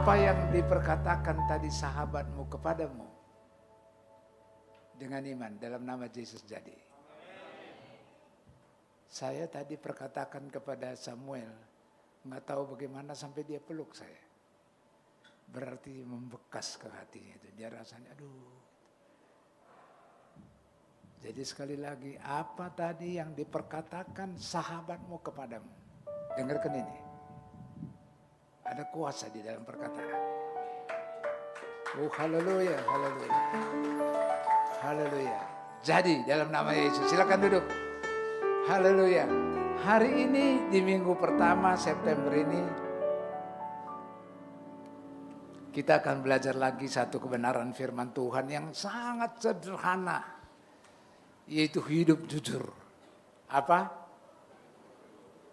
Apa yang diperkatakan tadi sahabatmu kepadamu dengan iman dalam nama Yesus jadi. Saya tadi perkatakan kepada Samuel, nggak tahu bagaimana sampai dia peluk saya. Berarti membekas ke hatinya itu. Dia rasanya aduh. Jadi sekali lagi, apa tadi yang diperkatakan sahabatmu kepadamu? Dengarkan ini. Ada kuasa di dalam perkataan. Oh haleluya, haleluya. Haleluya. Jadi dalam nama Yesus, silakan duduk. Haleluya. Hari ini di minggu pertama September ini kita akan belajar lagi satu kebenaran firman Tuhan yang sangat sederhana, yaitu hidup jujur. Apa?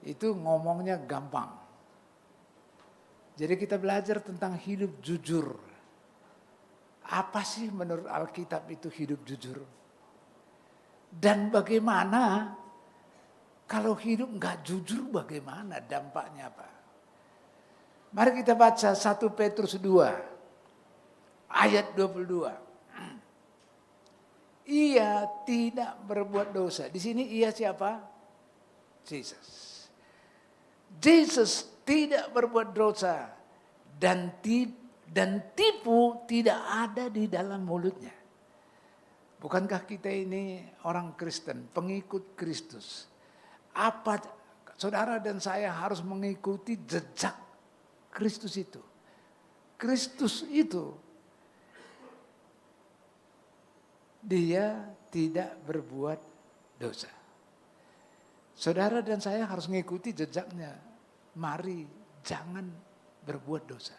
Itu ngomongnya gampang. Jadi kita belajar tentang hidup jujur. Apa sih menurut Alkitab itu hidup jujur? Dan bagaimana kalau hidup nggak jujur, bagaimana dampaknya apa? Mari kita baca 1 Petrus 2 ayat 22. Ia tidak berbuat dosa. Di sini ia siapa? Jesus. Jesus tidak berbuat dosa dan tipu tidak ada di dalam mulutnya. Bukankah kita ini orang Kristen, pengikut Kristus? Apa saudara dan saya harus mengikuti jejak Kristus itu? Kristus itu dia tidak berbuat dosa. Saudara dan saya harus mengikuti jejaknya. Mari jangan berbuat dosa.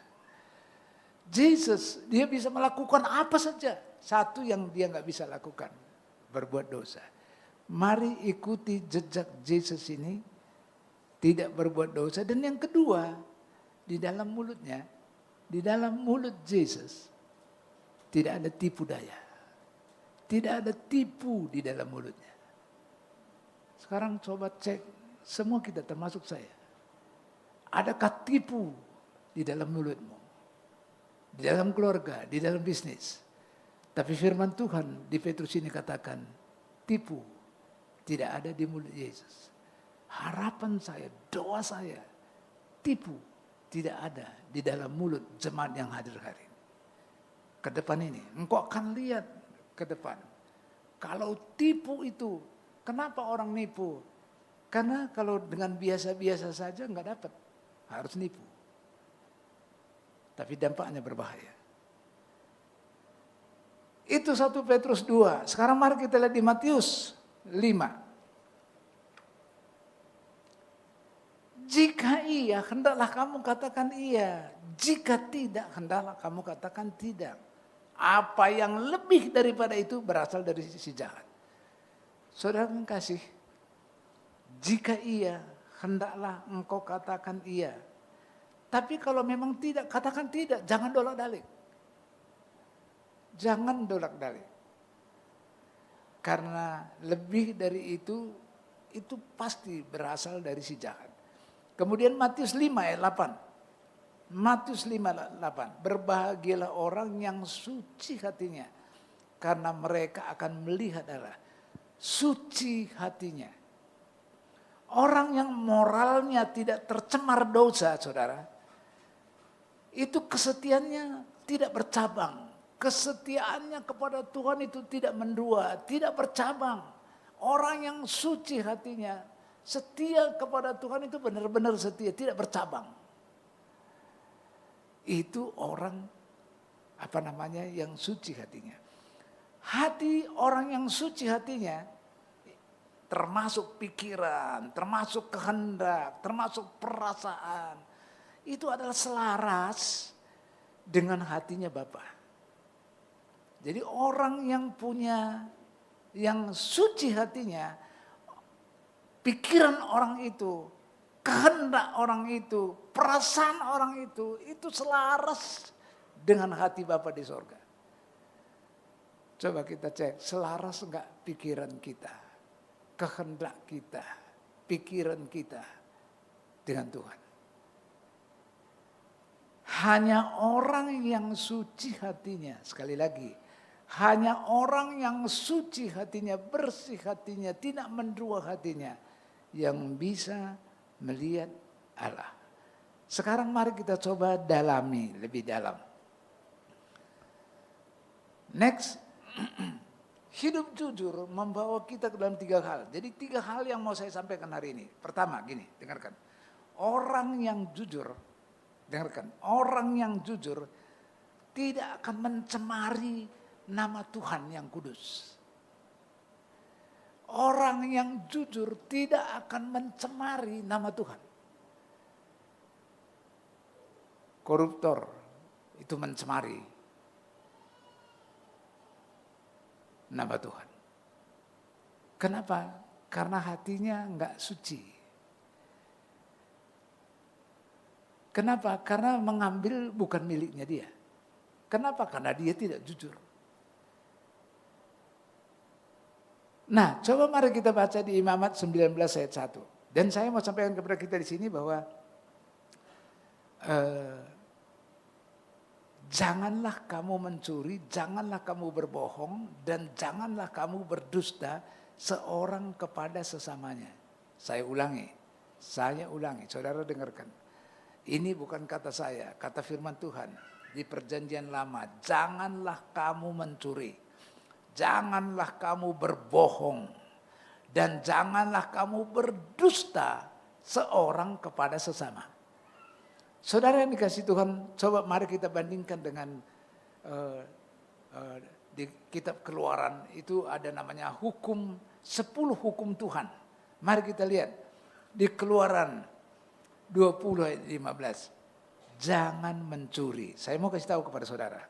Jesus, dia bisa melakukan apa saja. Satu yang dia nggak bisa lakukan, berbuat dosa. Mari ikuti jejak Jesus ini, tidak berbuat dosa. Dan yang kedua, di dalam mulutnya, di dalam mulut Jesus, tidak ada tipu daya. Tidak ada tipu di dalam mulutnya. Sekarang coba cek, semua kita termasuk saya. Adakah tipu di dalam mulutmu? Di dalam keluarga, di dalam bisnis. Tapi firman Tuhan di Petrus ini katakan, tipu tidak ada di mulut Yesus. Harapan saya, doa saya, tipu tidak ada di dalam mulut jemaat yang hadir hari ini. Ke depan ini, engkau akan lihat ke depan. Kalau tipu itu, kenapa orang nipu? Karena kalau dengan biasa-biasa saja nggak dapat. Harus nipu. Tapi dampaknya berbahaya. Itu 1 Petrus 2. Sekarang mari kita lihat di Matius 5. Jika iya, hendaklah kamu katakan iya. Jika tidak, hendaklah kamu katakan tidak. Apa yang lebih daripada itu berasal dari sisi jahat. Saudara kasih, jika iya, hendaklah engkau katakan iya. Tapi kalau memang tidak, katakan tidak. Jangan dolak-dalik. Jangan dolak-dalik. Karena lebih dari itu pasti berasal dari si jahat. Kemudian Matius 5 ayat 8. Matius 5 ayat 8. Berbahagialah orang yang suci hatinya, karena mereka akan melihat Allah. Suci hatinya. Orang yang moralnya tidak tercemar dosa, saudara, itu kesetiaannya tidak bercabang. Kesetiaannya kepada Tuhan itu tidak mendua, tidak bercabang. Orang yang suci hatinya, setia kepada Tuhan itu benar-benar setia, tidak bercabang. Itu orang yang suci hatinya. Hati orang yang suci hatinya, termasuk pikiran, termasuk kehendak, termasuk perasaan, itu adalah selaras dengan hatinya Bapa. Jadi orang yang suci hatinya, pikiran orang itu, kehendak orang itu, perasaan orang itu selaras dengan hati Bapa di sorga. Coba kita cek, selaras enggak pikiran kita, kehendak kita, pikiran kita dengan Tuhan. Hanya orang yang suci hatinya, sekali lagi, hanya orang yang suci hatinya, bersih hatinya, tidak mendua hatinya, yang bisa melihat Allah. Sekarang mari kita coba dalami lebih dalam. Next, hidup jujur membawa kita ke dalam 3 hal. Jadi 3 hal yang mau saya sampaikan hari ini. Pertama, gini, dengarkan. Orang yang jujur, dengarkan, orang yang jujur tidak akan mencemari nama Tuhan yang kudus. Orang yang jujur tidak akan mencemari nama Tuhan. Koruptor itu mencemari nama Tuhan. Kenapa? Karena hatinya enggak suci. Kenapa? Karena mengambil bukan miliknya dia. Kenapa? Karena dia tidak jujur. Nah, coba mari kita baca di Imamat 19 ayat 1. Dan saya mau sampaikan kepada kita di sini bahwa janganlah kamu mencuri, janganlah kamu berbohong, dan janganlah kamu berdusta seorang kepada sesamanya. Saya ulangi, saudara dengarkan. Ini bukan kata saya, kata firman Tuhan di perjanjian lama. Janganlah kamu mencuri, janganlah kamu berbohong, dan janganlah kamu berdusta seorang kepada sesama. Saudara yang dikasih Tuhan, coba mari kita bandingkan dengan di kitab Keluaran itu ada namanya 10 hukum Tuhan. Mari kita lihat di Keluaran 20 ayat 15. Jangan mencuri. Saya mau kasih tahu kepada saudara.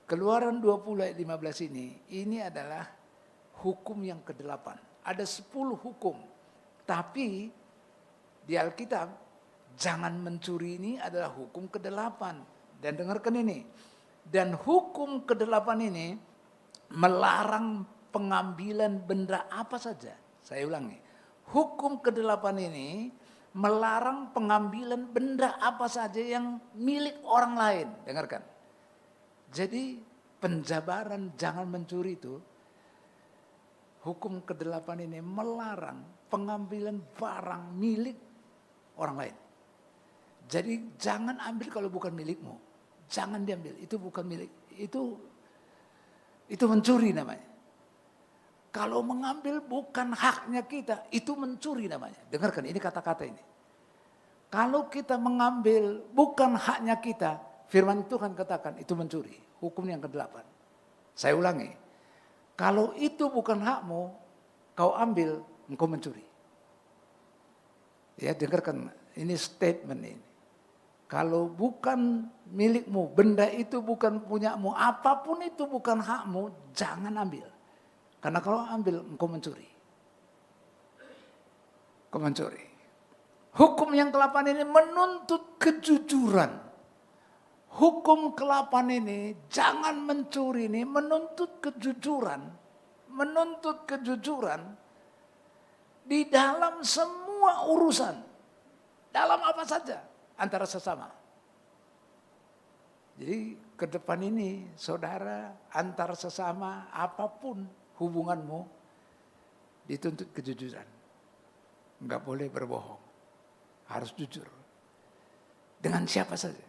Keluaran 20 ayat 15 ini adalah hukum yang ke-8. Ada 10 hukum. Tapi di Alkitab jangan mencuri ini adalah hukum ke-8. Dan dengarkan ini. Dan hukum ke-8 ini melarang pengambilan benda apa saja. Saya ulangi. Hukum ke-8 ini melarang pengambilan benda apa saja yang milik orang lain. Dengarkan. Jadi penjabaran jangan mencuri itu, hukum ke-8 ini melarang pengambilan barang milik orang lain. Jadi jangan ambil kalau bukan milikmu. Jangan diambil, itu bukan milik. Itu mencuri namanya. Kalau mengambil bukan haknya kita, itu mencuri namanya. Dengarkan ini kata-kata ini. Kalau kita mengambil bukan haknya kita, firman Tuhan katakan itu mencuri. Hukum yang ke-8. Saya ulangi. Kalau itu bukan hakmu, kau ambil, engkau mencuri. Ya, dengarkan ini statement ini. Kalau bukan milikmu, benda itu bukan punyamu, apapun itu bukan hakmu, jangan ambil. Karena kalau ambil, engkau mencuri. Engkau mencuri. Hukum yang ke-8 ini menuntut kejujuran. Hukum ke-8 ini, jangan mencuri ini, menuntut kejujuran. Menuntut kejujuran di dalam semua urusan. Dalam apa saja, antara sesama. Jadi ke depan ini, saudara, antar sesama, apapun hubunganmu, dituntut kejujuran. Enggak boleh berbohong. Harus jujur. Dengan siapa saja.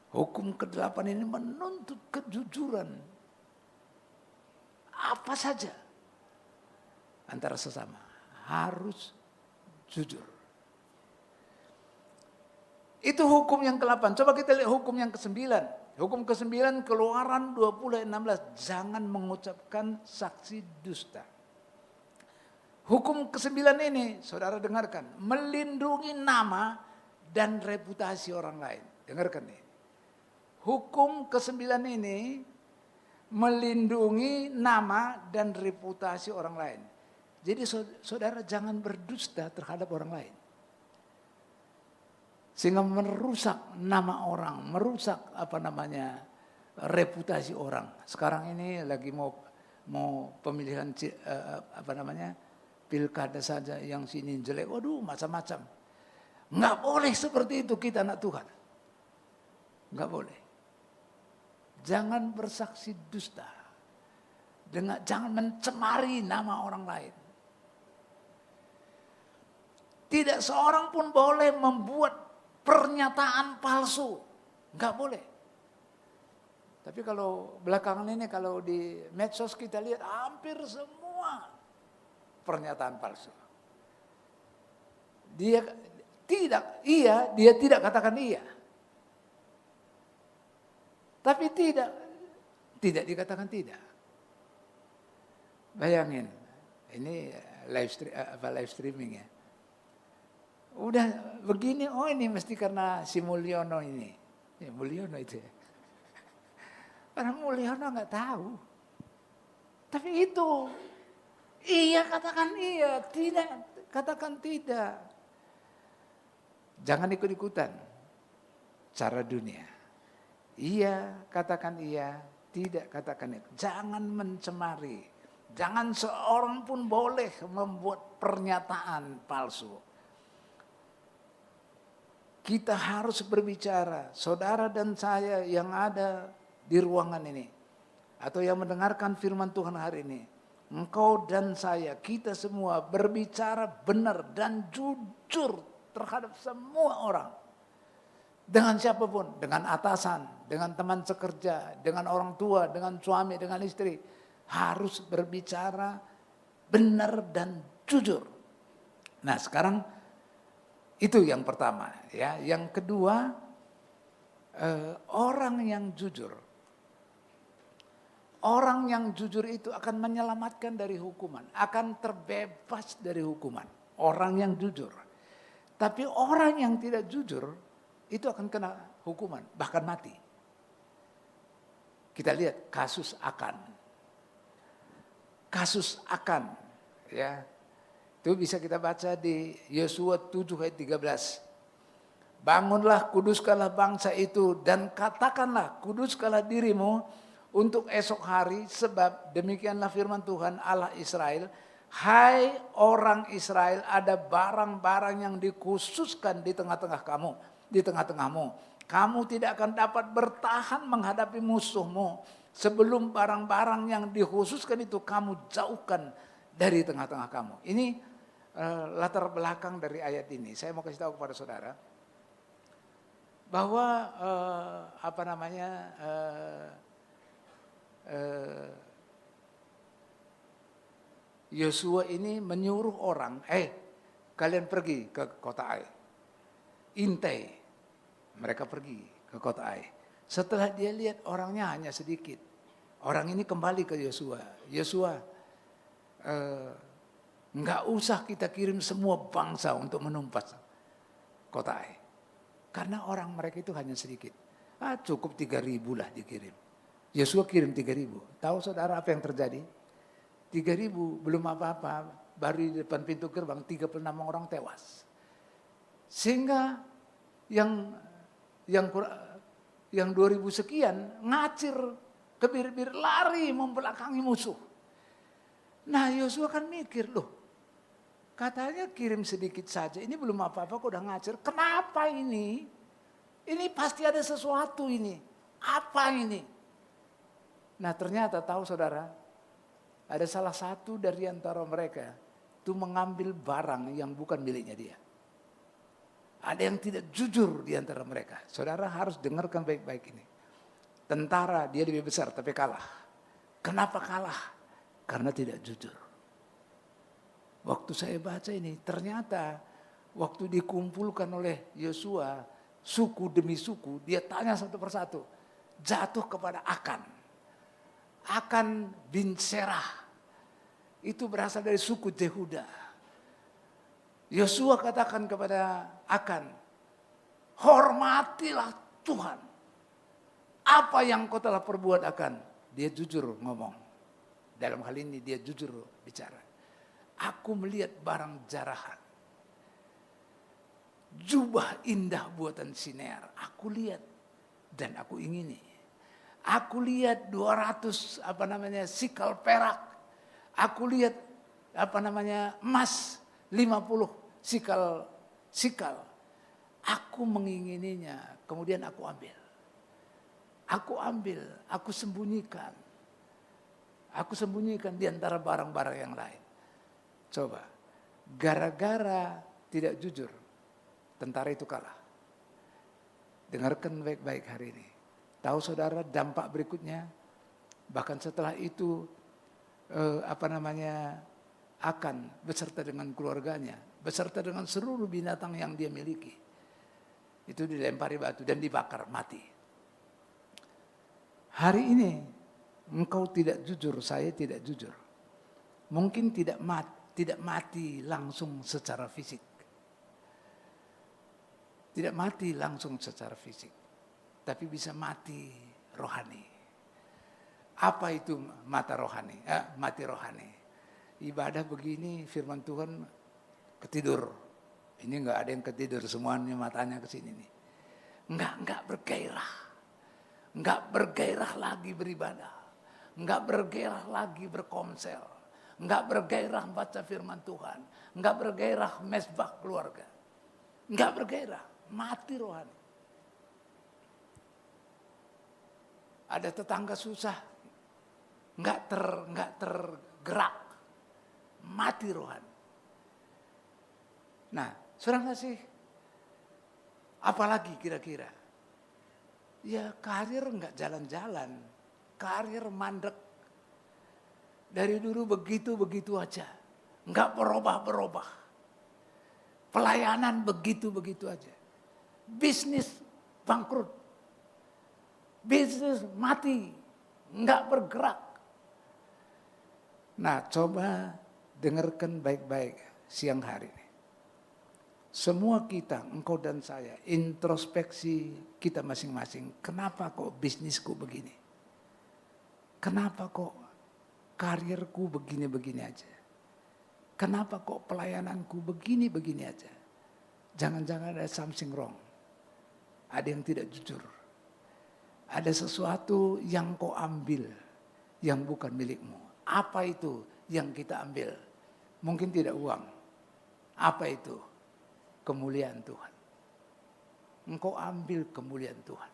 Hukum ke-8 ini menuntut kejujuran. Apa saja. Antara sesama. Harus jujur. Itu hukum yang ke-8. Coba kita lihat hukum yang ke-9. Hukum ke-9 Keluaran 20 ayat 16. Jangan mengucapkan saksi dusta. Hukum ke-9 ini, saudara dengarkan. Melindungi nama dan reputasi orang lain. Dengarkan nih. Hukum ke-9 ini melindungi nama dan reputasi orang lain. Jadi saudara jangan berdusta terhadap orang lain. Sehingga merusak nama orang, merusak reputasi orang. Sekarang ini lagi mau pemilihan pilkada saja yang sini jelek, waduh macam-macam. Nggak boleh seperti itu kita anak Tuhan. Enggak boleh. Jangan bersaksi dusta. Jangan mencemari nama orang lain. Tidak seorang pun boleh membuat pernyataan palsu. Enggak boleh. Tapi kalau belakangan ini kalau di medsos kita lihat hampir semua pernyataan palsu. Dia tidak katakan iya. Tapi tidak dikatakan tidak. Bayangin, ini live streaming ya. Udah begini, oh ini mesti karena si Mulyono ini. Ya Mulyono itu ya. Karena Mulyono nggak tahu. Tapi itu, iya katakan iya, tidak katakan tidak. Jangan ikut-ikutan cara dunia. Iya katakan iya, tidak katakan itu. Jangan mencemari. Jangan seorang pun boleh membuat pernyataan palsu. Kita harus berbicara, saudara dan saya yang ada di ruangan ini, atau yang mendengarkan firman Tuhan hari ini, engkau dan saya, kita semua berbicara benar dan jujur terhadap semua orang. Dengan siapapun, dengan atasan, dengan teman sekerja, dengan orang tua, dengan suami, dengan istri. Harus berbicara benar dan jujur. Nah sekarang itu yang pertama. Ya. Yang kedua, orang yang jujur. Orang yang jujur itu akan menyelamatkan dari hukuman. Akan terbebas dari hukuman. Orang yang jujur. Tapi orang yang tidak jujur, itu akan kena hukuman, bahkan mati. Kita lihat kasus Akan. Kasus Akan, ya. Itu bisa kita baca di Yosua 7 ayat 13. Bangunlah, kuduskanlah bangsa itu dan katakanlah, kuduskanlah dirimu untuk esok hari, sebab demikianlah firman Tuhan Allah Israel. Hai orang Israel, ada barang-barang yang dikhususkan di tengah-tengah kamu, di tengah-tengahmu. Kamu tidak akan dapat bertahan menghadapi musuhmu sebelum barang-barang yang dikhususkan itu kamu jauhkan dari tengah-tengah kamu. Ini latar belakang dari ayat ini. Saya mau kasih tahu kepada saudara bahwa Yosua ini menyuruh orang, kalian pergi ke kota Ai. Intai, mereka pergi ke kota Ai. Setelah dia lihat orangnya hanya sedikit, orang ini kembali ke Yosua. Yosua, nggak usah kita kirim semua bangsa untuk menumpas kota Ai. Karena orang mereka itu hanya sedikit. Cukup 3.000 lah dikirim. Yosua kirim 3.000. Tahu saudara apa yang terjadi? 3.000 belum apa-apa, baru di depan pintu gerbang 36 orang tewas. Sehingga yang 2.000 sekian ngacir ke bir-bir, lari membelakangi musuh. Nah Yosua kan mikir, loh katanya kirim sedikit saja, ini belum apa-apa kok udah ngacir. Kenapa ini? Ini pasti ada sesuatu ini. Apa ini? Nah ternyata tahu saudara, ada salah satu dari antara mereka itu mengambil barang yang bukan miliknya dia. Ada yang tidak jujur di antara mereka. Saudara harus dengarkan baik-baik ini. Tentara dia lebih besar tapi kalah. Kenapa kalah? Karena tidak jujur. Waktu saya baca ini ternyata waktu dikumpulkan oleh Yosua suku demi suku, dia tanya satu persatu, jatuh kepada Akan. Akan bin Serah, itu berasal dari suku Yehuda. Yosua katakan kepada Akan, hormatilah Tuhan. Apa yang kau telah perbuat Akan? Dia jujur ngomong. Dalam hal ini dia jujur bicara. Aku melihat barang jarahan. Jubah indah buatan Sinear. Aku lihat dan aku ingini. Aku lihat 200 sikal perak. Aku lihat emas 50 sikal. Aku mengingininya, kemudian aku ambil. Aku ambil, aku sembunyikan. Aku sembunyikan di antara barang-barang yang lain. Coba, gara-gara tidak jujur, tentara itu kalah. Dengarkan baik-baik hari ini. Tahu saudara dampak berikutnya? Bahkan setelah itu akan beserta dengan keluarganya, beserta dengan seluruh binatang yang dia miliki. Itu dilempari batu dan dibakar mati. Hari ini engkau tidak jujur, saya tidak jujur. Mungkin tidak mati langsung secara fisik. Tidak mati langsung secara fisik, tapi bisa mati rohani. Apa itu mati rohani? Ibadah begini, firman Tuhan ketidur. Ini enggak ada yang ketidur, semuanya matanya ke sini nih. Enggak bergairah. Enggak bergairah lagi beribadah. Enggak bergairah lagi berkomsel. Enggak bergairah baca firman Tuhan. Enggak bergairah mesbah keluarga. Enggak bergairah, mati rohani. Ada tetangga susah, enggak tergerak, mati rohani. Nah, saudara kasih, apalagi kira-kira? Ya karir enggak jalan-jalan, karir mandek. Dari dulu begitu aja, enggak berubah. Pelayanan begitu aja. Bisnis bangkrut. Bisnis mati, enggak bergerak. Nah, coba dengarkan baik-baik siang hari ini. Semua kita, engkau dan saya, introspeksi kita masing-masing. Kenapa kok bisnisku begini? Kenapa kok karirku begini-begini aja? Kenapa kok pelayananku begini-begini aja? Jangan-jangan ada something wrong. Ada yang tidak jujur. Ada sesuatu yang kau ambil yang bukan milikmu. Apa itu yang kita ambil? Mungkin tidak uang. Apa itu? Kemuliaan Tuhan. Engkau ambil kemuliaan Tuhan.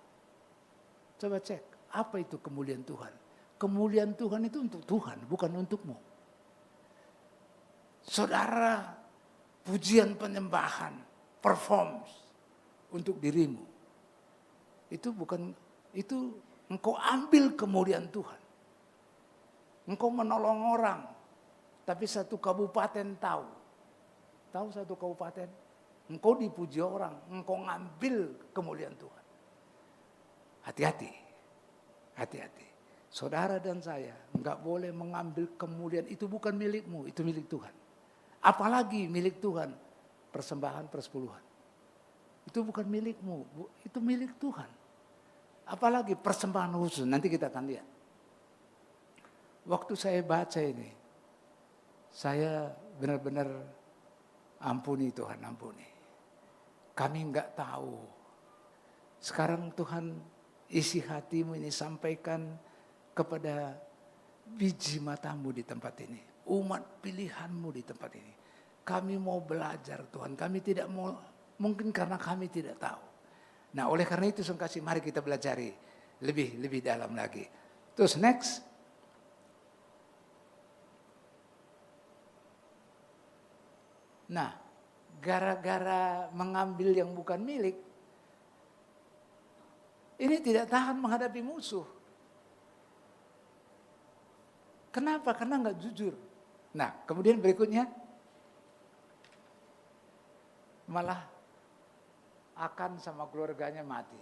Coba cek, apa itu kemuliaan Tuhan? Kemuliaan Tuhan itu untuk Tuhan, bukan untukmu. Saudara, pujian penyembahan, performs untuk dirimu. Itu engkau ambil kemuliaan Tuhan. Engkau menolong orang, tapi satu kabupaten tahu. Tahu satu kabupaten? Engkau dipuji orang, engkau ngambil kemuliaan Tuhan. Hati-hati. Saudara dan saya enggak boleh mengambil kemuliaan, itu bukan milikmu, itu milik Tuhan. Apalagi milik Tuhan, persembahan persepuluhan. Itu bukan milikmu, itu milik Tuhan. Apalagi persembahan khusus, nanti kita akan lihat. Waktu saya baca ini, saya benar-benar ampuni Tuhan, ampuni. Kami enggak tahu. Sekarang Tuhan isi hatimu ini sampaikan kepada biji matamu di tempat ini. Umat pilihanmu di tempat ini. Kami mau belajar Tuhan. Kami tidak mau, mungkin karena kami tidak tahu. Nah oleh karena itu saya kasih, mari kita belajari lebih dalam lagi. Terus next. Nah, gara-gara mengambil yang bukan milik, ini tidak tahan menghadapi musuh. Kenapa? Karena enggak jujur. Nah, kemudian berikutnya, malah akan sama keluarganya mati.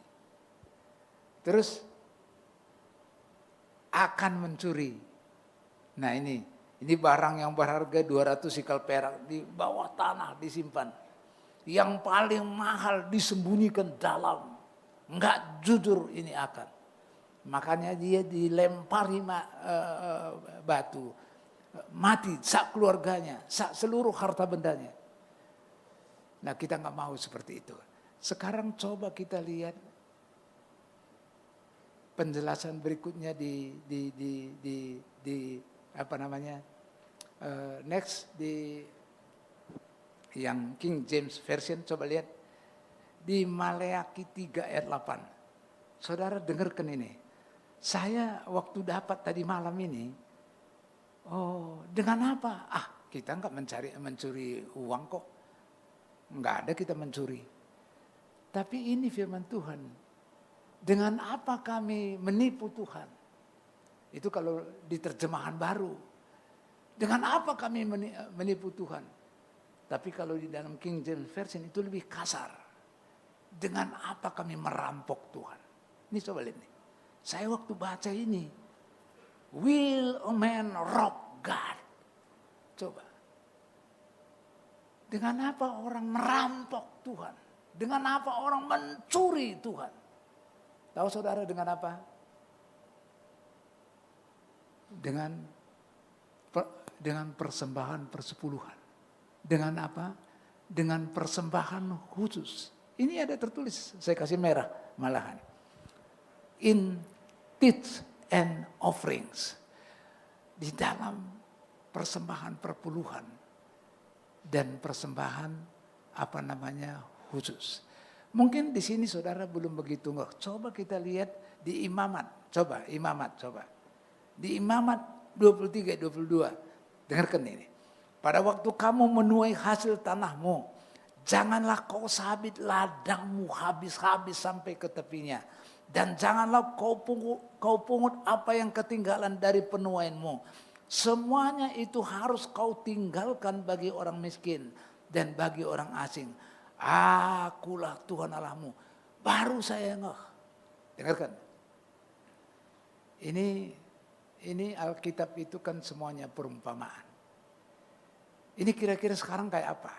Terus akan mencuri. Nah ini barang yang berharga 200 sikal perak di bawah tanah disimpan. Yang paling mahal disembunyikan dalam. Enggak jujur ini akan. Makanya dia dilempari batu. Mati sak keluarganya, sak seluruh harta bendanya. Nah kita nggak mau seperti itu. Sekarang coba kita lihat penjelasan berikutnya next di yang King James Version, coba lihat di Maleakhi 3 ayat 8. saudara dengarkan ini. Saya waktu dapat tadi malam ini, oh dengan apa? Kita enggak mencuri uang kok. Enggak ada kita mencuri. Tapi ini firman Tuhan. Dengan apa kami menipu Tuhan? Itu kalau di terjemahan baru. Dengan apa kami menipu Tuhan? Tapi kalau di dalam King James Version itu lebih kasar. Dengan apa kami merampok Tuhan? Ini coba lihat nih. Saya waktu baca ini. Will a man rob God? Coba. Dengan apa orang merampok Tuhan? Dengan apa orang mencuri Tuhan? Tahu saudara dengan apa? Dengan persembahan persepuluhan. Dengan apa? Dengan persembahan khusus. Ini ada tertulis, saya kasih merah malahan. In tithes and offerings. Di dalam persembahan perpuluhan dan persembahan khusus. Mungkin di sini saudara belum begitu nggak. Coba kita lihat di imamat. Coba. Di imamat 23-22. Dengarkan ini. Pada waktu kamu menuai hasil tanahmu, janganlah kau sabit ladangmu habis-habis sampai ke tepinya. Dan janganlah kau pungut apa yang ketinggalan dari penuaianmu. Semuanya itu harus kau tinggalkan bagi orang miskin dan bagi orang asing. Akulah Tuhan Allahmu. Baru saya ngeh. Dengarkan. Ini Alkitab itu kan semuanya perumpamaan. Ini kira-kira sekarang kayak apa?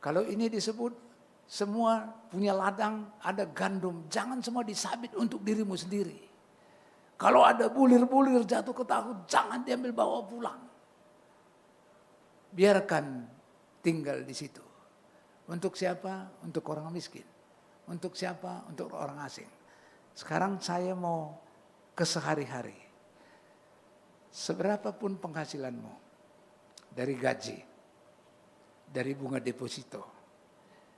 Kalau ini disebut semua punya ladang, ada gandum. Jangan semua disabit untuk dirimu sendiri. Kalau ada bulir-bulir jatuh ke tanah, jangan diambil bawa pulang. Biarkan tinggal di situ. Untuk siapa? Untuk orang miskin. Untuk siapa? Untuk orang asing. Sekarang saya mau ke sehari-hari. Seberapapun penghasilanmu, dari gaji, dari bunga deposito,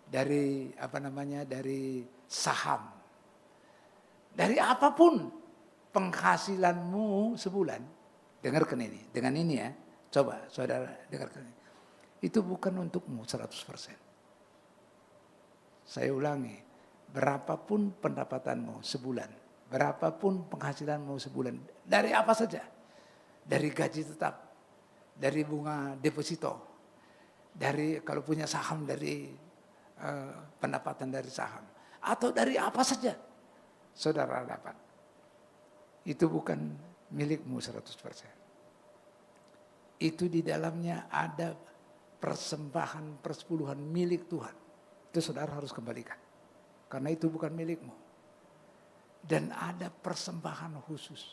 dari dari saham, dari apapun penghasilanmu sebulan, dengarkan ini, dengan ini ya, coba saudara dengarkan ini. Itu bukan untukmu 100%. Saya ulangi, berapapun pendapatanmu sebulan, berapapun penghasilanmu sebulan, dari apa saja, dari gaji tetap, dari bunga deposito, dari kalau punya saham dari pendapatan dari saham, atau dari apa saja saudara dapat, itu bukan milikmu 100%. Itu di dalamnya ada persembahan persepuluhan milik Tuhan. Itu saudara harus kembalikan. Karena itu bukan milikmu. Dan ada persembahan khusus.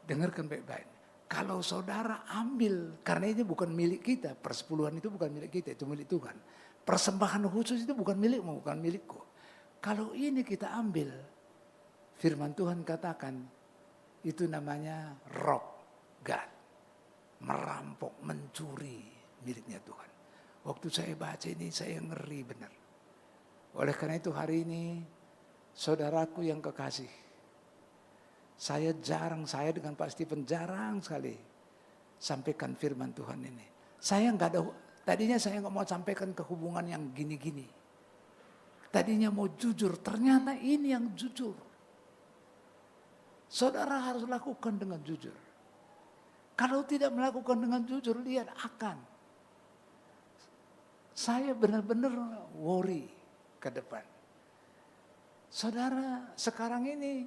Dengarkan baik-baik. Kalau saudara ambil, karena ini bukan milik kita. Persepuluhan itu bukan milik kita, itu milik Tuhan. Persembahan khusus itu bukan milikmu, bukan milikku. Kalau ini kita ambil, firman Tuhan katakan, itu namanya rob God. Merampok, mencuri miliknya Tuhan. Waktu saya baca ini saya ngeri benar. Oleh karena itu hari ini saudaraku yang kekasih, saya dengan Pak Stephen jarang sekali sampaikan firman Tuhan ini. Tadinya saya nggak mau sampaikan ke hubungan yang gini-gini. Tadinya mau jujur, ternyata ini yang jujur. Saudara harus lakukan dengan jujur. Kalau tidak melakukan dengan jujur, lihat akan. Saya benar-benar worry ke depan. Saudara sekarang ini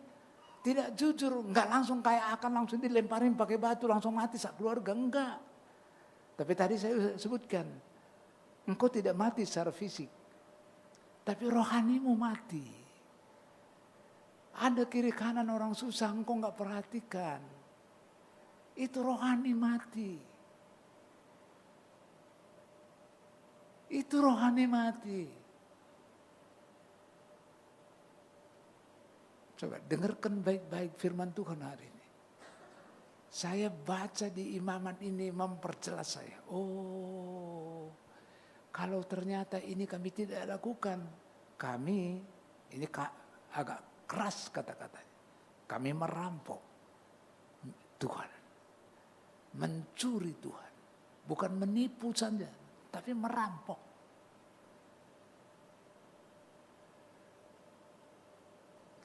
tidak jujur, enggak langsung kayak akan langsung dilemparin pakai batu langsung mati sak keluarga, enggak. Tapi tadi saya sebutkan, engkau tidak mati secara fisik, tapi rohanimu mati. Ada kiri kanan orang susah, engkau enggak perhatikan. Itu rohani mati. Itu rohani mati. Coba dengarkan baik-baik firman Tuhan hari ini. Saya baca di imamat ini memperjelas saya. Oh, kalau ternyata ini kami tidak lakukan, kami Ini agak keras kata-katanya. Kami merampok Tuhan. Mencuri Tuhan. Bukan menipu saja, tapi merampok.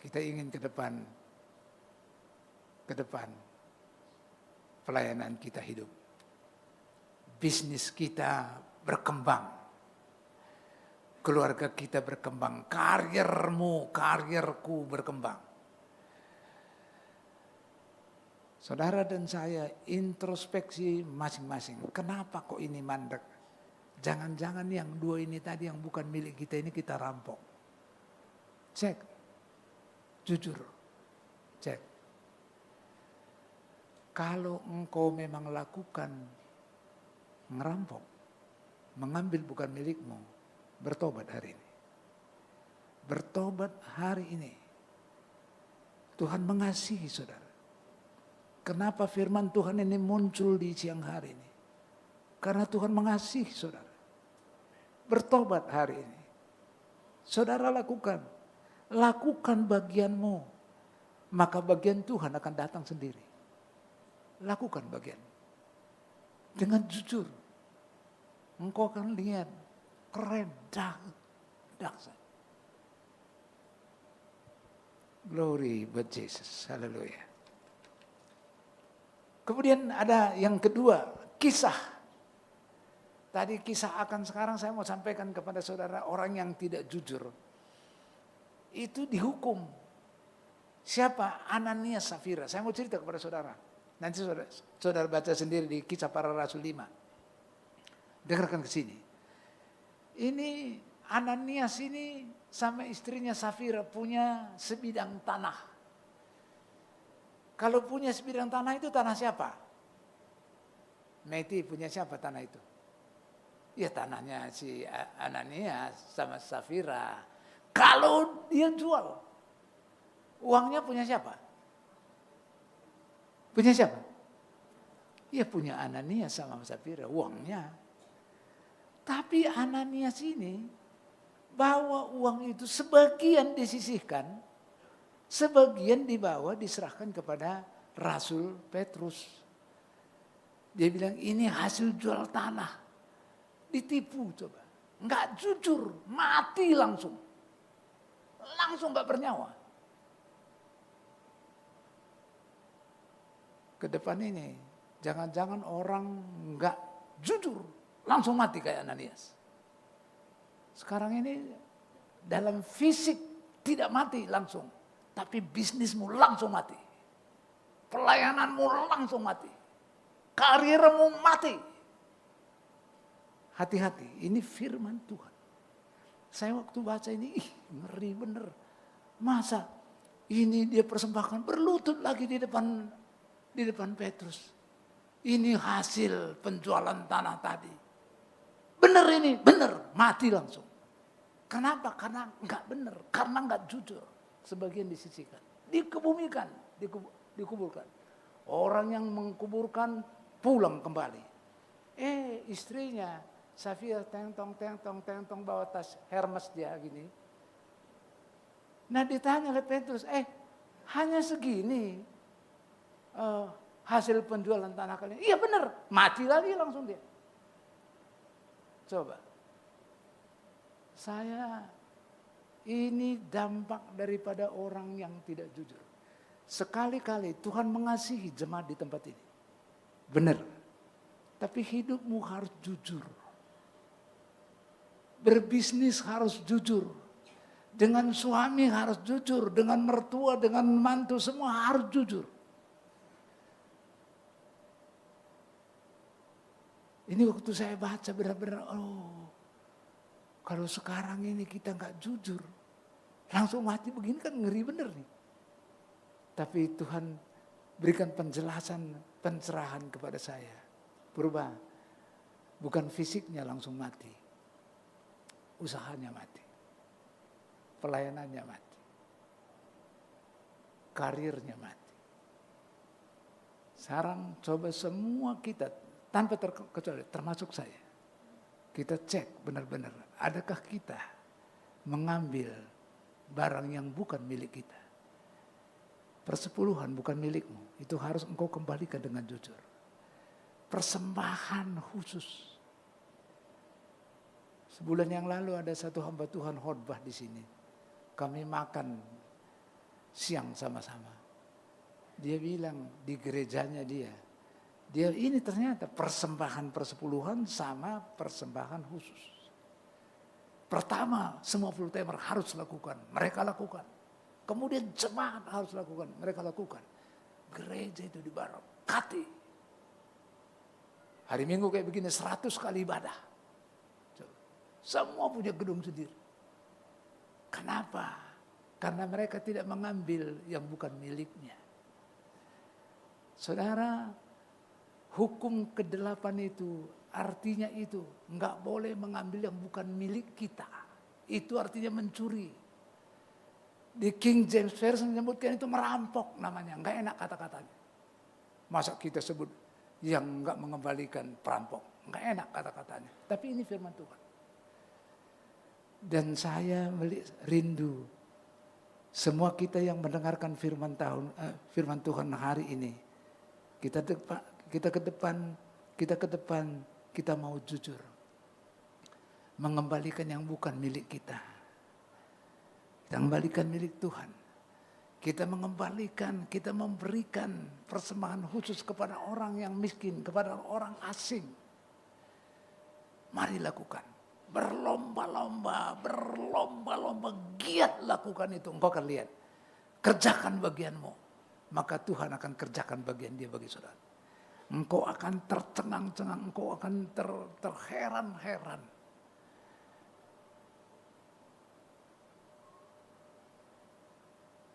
Kita ingin ke depan pelayanan kita hidup. Bisnis kita berkembang. Keluarga kita berkembang. Karirku berkembang. Saudara dan saya introspeksi masing-masing. Kenapa kok ini mandek? Jangan-jangan yang dua ini tadi yang bukan milik kita ini kita rampok. Cek. Jujur. Cek. Kalau engkau memang lakukan ngerampok, mengambil bukan milikmu, bertobat hari ini. Bertobat hari ini. Tuhan mengasihi saudara. Kenapa firman Tuhan ini muncul di siang hari ini? Karena Tuhan mengasihi saudara. Bertobat hari ini. Saudara lakukan bagianmu. Maka bagian Tuhan akan datang sendiri. Lakukan bagian. Dengan jujur. Engkau akan lihat keren, dahsyat. Glory buat Yesus. Haleluya. Kemudian ada yang kedua, kisah. Tadi kisah akan sekarang saya mau sampaikan kepada saudara orang yang tidak jujur. Itu dihukum. Siapa? Ananias Safira. Saya mau cerita kepada saudara. Nanti saudara baca sendiri di Kisah Para Rasul 5. Dengarkan ke sini. Ini Ananias ini sama istrinya Safira punya sebidang tanah. Kalau punya sebidang tanah itu tanah siapa? Meti punya siapa tanah itu? Ya tanahnya si Ananias sama Safira. Kalau dia jual, uangnya punya siapa? Punya siapa? Ya punya Ananias sama Safira, uangnya. Tapi Ananias ini bawa uang itu sebagian disisihkan, sebagian dibawa diserahkan kepada Rasul Petrus. Dia bilang ini hasil jual tanah. Ditipu coba. Enggak jujur, mati langsung. Langsung enggak bernyawa. Ke depan ini, jangan-jangan orang enggak jujur, langsung mati kayak Ananias. Sekarang ini dalam fisik tidak mati langsung. Tapi bisnismu langsung mati. Pelayananmu langsung mati. Karirmu mati. Hati-hati, ini firman Tuhan. Saya waktu baca ini, ngeri bener. Masa ini dia persembahkan berlutut lagi di depan Petrus. Ini hasil penjualan tanah tadi. Bener ini, bener. Mati langsung. Kenapa? Karena enggak bener. Karena enggak jujur. Sebagian disisihkan, dikebumikan, dikuburkan. Orang yang mengkuburkan pulang kembali. Istrinya Safira tentong bawa tas Hermes dia gini. Nah ditanya oleh Petrus, hanya segini hasil penjualan tanah kalian? Iya benar, mati lagi langsung dia. Coba, ini dampak daripada orang yang tidak jujur. Sekali-kali Tuhan mengasihi jemaat di tempat ini. Benar. Tapi hidupmu harus jujur. Berbisnis harus jujur. Dengan suami harus jujur. Dengan mertua, dengan mantu semua harus jujur. Ini waktu saya baca benar-benar, kalau sekarang ini kita nggak jujur, langsung mati begini kan ngeri bener nih. Tapi Tuhan berikan penjelasan, pencerahan kepada saya. Berubah, bukan fisiknya langsung mati. Usahanya mati. Pelayanannya mati. Karirnya mati. Sekarang coba semua kita, tanpa terkecuali, termasuk saya. Kita cek benar-benar, adakah kita mengambil barang yang bukan milik kita. Persepuluhan bukan milikmu, itu harus engkau kembalikan dengan jujur. Persembahan khusus. Sebulan yang lalu ada satu hamba Tuhan khotbah di sini. Kami makan siang sama-sama. Dia bilang di gerejanya dia ini ternyata persembahan persepuluhan sama persembahan khusus. Pertama, semua full timer harus lakukan, mereka lakukan. Kemudian jemaat harus lakukan, mereka lakukan. Gereja itu diberkati. Hari Minggu kayak begini 100 kali ibadah. Semua punya gedung sendiri. Kenapa? Karena mereka tidak mengambil yang bukan miliknya. Saudara, hukum ke-8 itu artinya itu enggak boleh mengambil yang bukan milik kita. Itu artinya mencuri. Di King James Version menyebutkan itu merampok namanya, enggak enak kata-katanya. Masa kita sebut yang enggak mengembalikan perampok, enggak enak kata-katanya. Tapi ini firman Tuhan. Dan saya rindu semua kita yang mendengarkan firman Tuhan hari ini, kita ke depan kita mau jujur mengembalikan yang bukan milik kita. Kita kembalikan milik Tuhan. Kita mengembalikan, kita memberikan persembahan khusus kepada orang yang miskin, kepada orang asing. Mari lakukan. Berlomba-lomba, giat lakukan itu. Engkau akan lihat. Kerjakan bagianmu. Maka Tuhan akan kerjakan bagian dia bagi saudara. Engkau akan tercengang-cengang, engkau akan terheran-heran.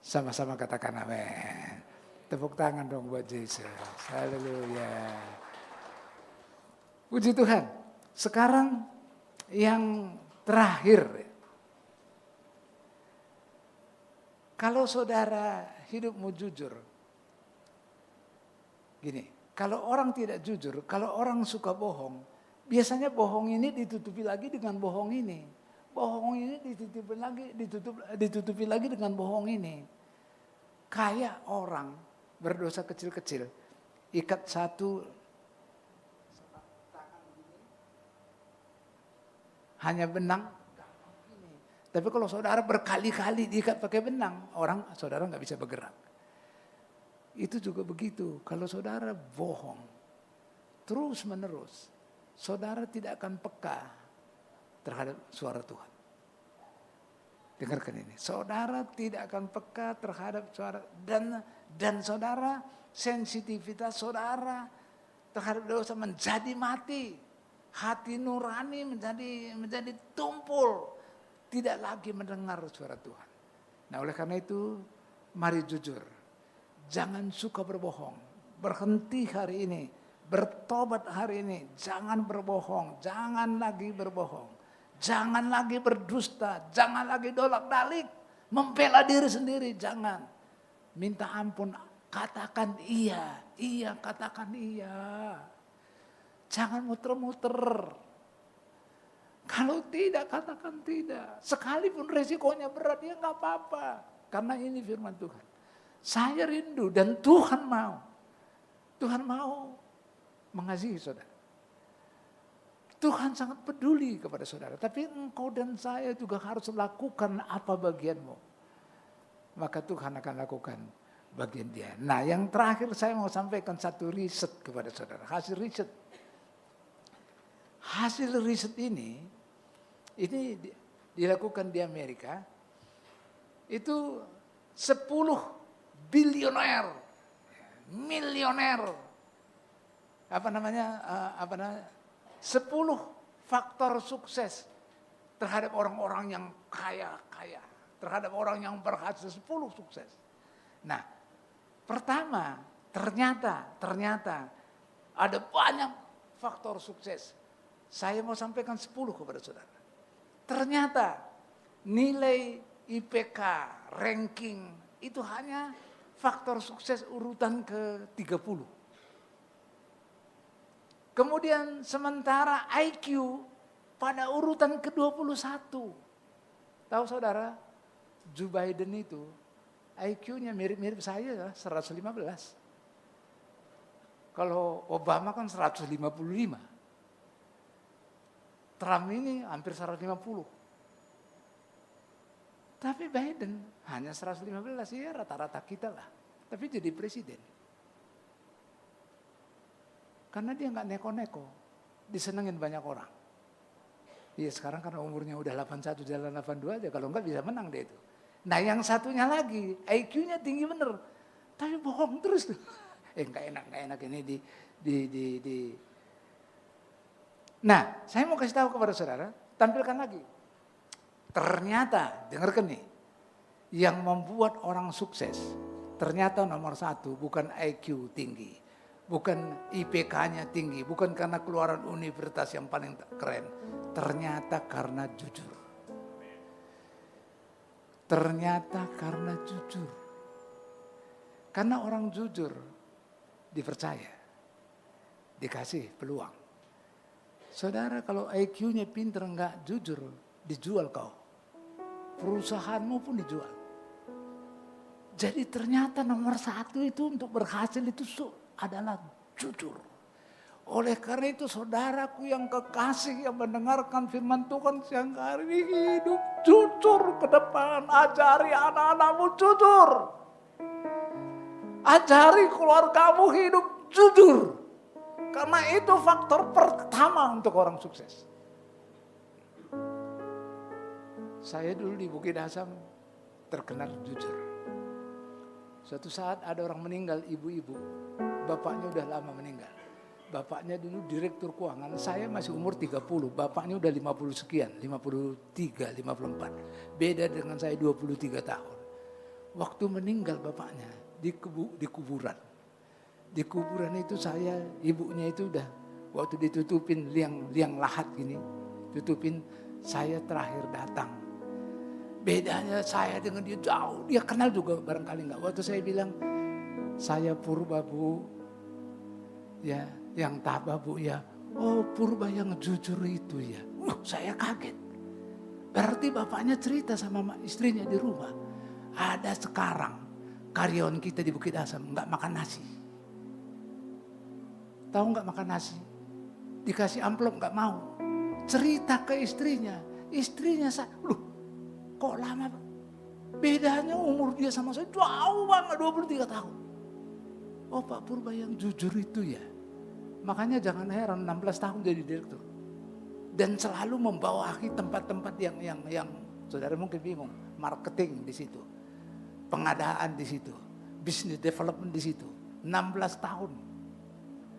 Sama-sama katakan amin. Tepuk tangan dong buat Yesus. Haleluya. Puji Tuhan. Sekarang yang terakhir. Kalau saudara hidupmu jujur. Gini, kalau orang tidak jujur, kalau orang suka bohong, biasanya bohong ini ditutupi lagi dengan bohong ini. Bohong ini ditutupi lagi dengan bohong ini. Kayak orang berdosa kecil-kecil, ikat satu hanya benang. Tapi kalau saudara berkali-kali diikat pakai benang, saudara nggak bisa bergerak. Itu juga begitu. Kalau saudara bohong terus menerus, saudara tidak akan peka terhadap suara Tuhan. Dengarkan ini, saudara tidak akan peka terhadap suara dan saudara sensitivitas saudara terhadap dosa menjadi mati, hati nurani menjadi tumpul, tidak lagi mendengar suara Tuhan. Nah, oleh karena itu, mari jujur, jangan suka berbohong, berhenti hari ini, bertobat hari ini, jangan berbohong, jangan lagi berbohong. Jangan lagi berdusta, jangan lagi dolak-dalik, membela diri sendiri, jangan. Minta ampun, katakan iya, katakan iya. Jangan muter-muter. Kalau tidak, katakan tidak. Sekalipun resikonya berat, ya gak apa-apa. Karena ini firman Tuhan. Saya rindu dan Tuhan mau. Tuhan mau mengasihi saudara. Tuhan sangat peduli kepada saudara. Tapi engkau dan saya juga harus lakukan apa bagianmu. Maka Tuhan akan lakukan bagian dia. Nah, yang terakhir saya mau sampaikan satu riset kepada saudara. Hasil riset ini dilakukan di Amerika. Itu 10 bilioner, milioner, 10 faktor sukses terhadap orang-orang yang kaya, terhadap orang yang berhasil, 10 sukses. Nah, pertama, ternyata ada banyak faktor sukses. Saya mau sampaikan 10 kepada saudara. Ternyata nilai IPK, ranking, itu hanya faktor sukses urutan ke-30. Kemudian sementara IQ pada urutan ke-21. Tahu saudara? Joe Biden itu IQ-nya mirip-mirip saya 115. Kalau Obama kan 155. Trump ini hampir 150. Tapi Biden hanya 115, ya rata-rata kita lah. Tapi jadi presiden. Karena dia nggak neko-neko, disenengin banyak orang. Iya sekarang karena umurnya udah 81 jalan 82 aja, kalau nggak bisa menang dia itu. Nah yang satunya lagi, IQ-nya tinggi bener, tapi bohong terus tuh. Nggak enak ini di. Nah, saya mau kasih tahu kepada saudara, tampilkan lagi. Ternyata, dengarkan nih, yang membuat orang sukses, ternyata nomor satu bukan IQ tinggi, bukan IPK-nya tinggi, bukan karena keluaran universitas yang paling keren, ternyata karena jujur. Ternyata karena jujur. Karena orang jujur dipercaya, dikasih peluang. Saudara kalau IQ-nya pinter enggak jujur, dijual kau. Perusahaanmu pun dijual. Jadi ternyata nomor satu itu untuk berhasil itu adalah jujur. Oleh karena itu saudaraku yang kekasih yang mendengarkan firman Tuhan siang hari ini hidup jujur ke depan. Ajari anak-anakmu jujur. Ajari keluargamu hidup jujur. Karena itu faktor pertama untuk orang sukses. Saya dulu di Bukit Asam terkenal jujur. Suatu saat ada orang meninggal, ibu-ibu. Bapaknya udah lama meninggal. Bapaknya dulu direktur keuangan, saya masih umur 30. Bapaknya udah 50 sekian, 53, 54. Beda dengan saya 23 tahun. Waktu meninggal bapaknya di kuburan. Di kuburan itu saya, ibunya itu udah waktu ditutupin liang lahat gini, tutupin, saya terakhir datang. Bedanya saya dengan dia jauh, dia kenal juga barangkali enggak. Waktu saya bilang, saya Purba Bu, ya yang tabah Bu ya. Oh Purba yang jujur itu ya. Saya kaget. Berarti bapaknya cerita sama istrinya di rumah. Ada sekarang karyawan kita di Bukit Asam enggak makan nasi. Tahu nggak makan nasi? Dikasih amplop nggak mau. Cerita ke istrinya. Istrinya loh kok lama? Bedanya umur dia sama saya jauh banget 23 tahun. Oh Pak Purba yang jujur itu ya. Makanya jangan heran 16 tahun jadi direktur. Dan selalu membawahi tempat-tempat yang saudara mungkin bingung. Marketing di situ. Pengadaan di situ. Business development di situ. 16 tahun.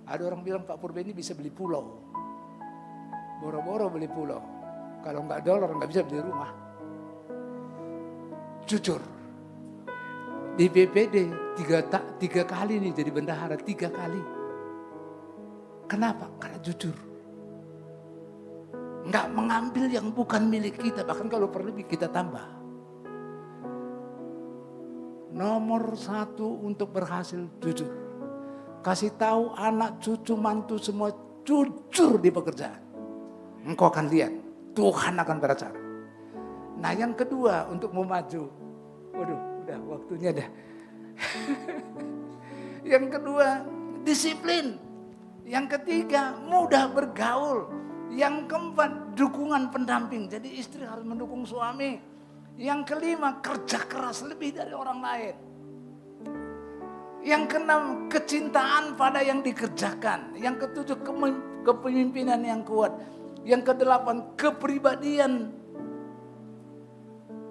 Ada orang bilang Pak Purba ini bisa beli pulau. Boro-boro beli pulau. Kalau nggak dolar nggak bisa beli rumah. Jujur. Di BPD 3 kali nih jadi bendahara 3 kali. Kenapa? Karena jujur. Nggak mengambil yang bukan milik kita. Bahkan kalau perlu kita tambah. Nomor 1 untuk berhasil jujur. Kasih tahu anak, cucu, mantu semua jujur di pekerjaan. Engkau akan lihat, Tuhan akan berbicara. Nah yang kedua untuk mau maju. Waduh, udah waktunya dah. Yang kedua, disiplin. Yang ketiga, mudah bergaul. Yang keempat, dukungan pendamping. Jadi istri harus mendukung suami. Yang kelima, kerja keras lebih dari orang lain. Yang keenam, kecintaan pada yang dikerjakan. Yang ketujuh, kepemimpinan yang kuat. Yang kedelapan, kepribadian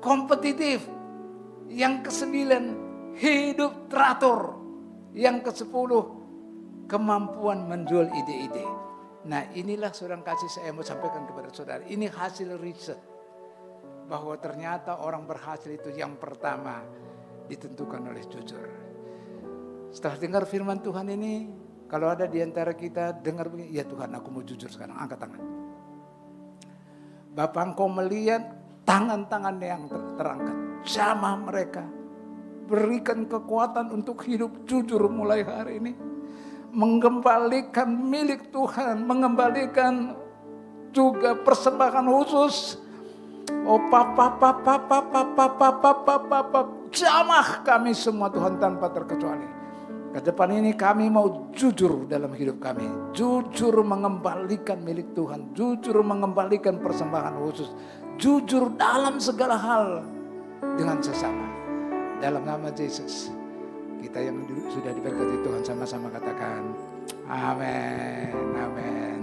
kompetitif. Yang kesembilan, hidup teratur. Yang kesepuluh, kemampuan menjual ide-ide. Nah inilah saudara kasih saya mau sampaikan kepada saudara. Ini hasil riset. Bahwa ternyata orang berhasil itu yang pertama ditentukan oleh jujur. Setelah dengar firman Tuhan ini, kalau ada di antara kita dengar begini, ya Tuhan aku mau jujur sekarang, angkat tangan. Bapak engkau melihat tangan-tangan yang terangkat, jamah mereka, berikan kekuatan untuk hidup jujur mulai hari ini. Mengembalikan milik Tuhan, mengembalikan juga persembahan khusus Oh Papa, Papa, Papa, Papa, Papa, Papa, jamah kami semua Tuhan tanpa terkecuali. Ke depan ini kami mau jujur dalam hidup kami. Jujur mengembalikan milik Tuhan. Jujur mengembalikan persembahan khusus. Jujur dalam segala hal dengan sesama. Dalam nama Yesus. Kita yang sudah diberkati Tuhan sama-sama katakan amin, amin.